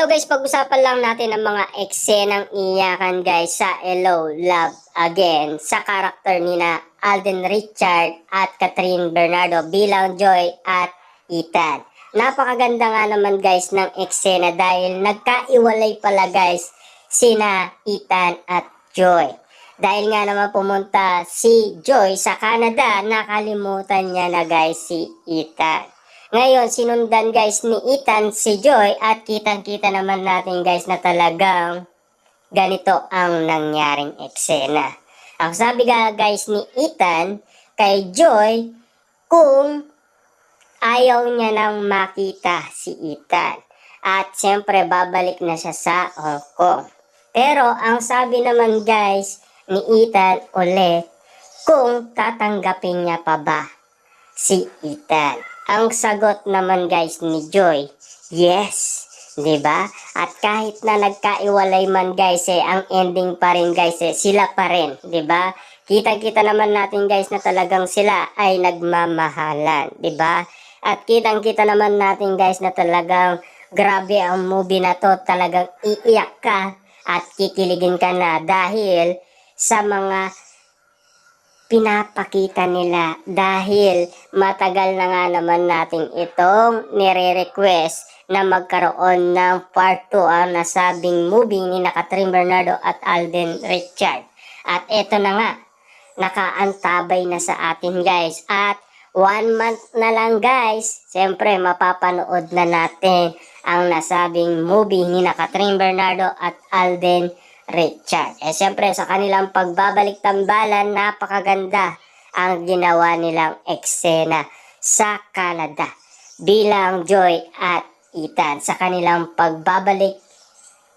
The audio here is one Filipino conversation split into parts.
Hello guys, pag-usapan lang natin ang mga eksenang iyakan guys sa Hello, Love Again sa karakter ni na Alden Richard at Catherine Bernardo bilang Joy at Ethan. Napakaganda nga naman guys ng eksena dahil nagkaiwalay pala guys sina Ethan at Joy. Dahil nga naman pumunta si Joy sa Canada, nakalimutan niya na guys si Ethan. Ngayon, sinundan guys ni Ethan si Joy at kitang-kita naman natin guys na talagang ganito ang nangyaring eksena. Ang sabi nga guys ni Ethan kay Joy kung ayaw niya nang makita si Ethan. At siyempre babalik na siya sa Hong Kong. Pero ang sabi naman guys ni Ethan ulit kung tatanggapin niya pa ba si Ethan. Ang sagot naman guys ni Joy, yes, 'di ba? At kahit na nagkaiwalay man guys ang ending pa rin guys sila pa rin, 'di ba? Kita-kita naman natin guys na talagang sila ay nagmamahalan, 'di ba? At kitang-kita naman natin guys na talagang grabe ang movie na to, talagang iiyak ka at kikiligin ka na dahil sa mga pinapakita nila dahil matagal na nga naman natin itong nire-request na magkaroon ng part 2 ang nasabing movie ni Catherine Bernardo at Alden Richard. At ito na nga, nakaantabay na sa atin guys at 1 month na lang guys, siyempre mapapanood na natin ang nasabing movie ni Catherine Bernardo at Alden Richard. Siyempre sa kanilang pagbabalik tambalan, napakaganda ang ginawa nilang eksena sa Canada bilang Joy at Ethan sa kanilang pagbabalik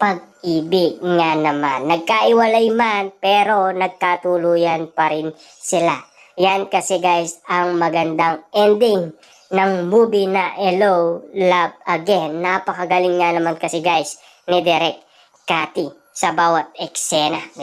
pag-ibig nga naman. Nagkaiwalay man pero nagkatuluyan pa rin sila. Yan kasi guys ang magandang ending ng movie na Hello, Love Again. Napakagaling nga naman kasi guys ni Direk Cathy sa bawat eksena.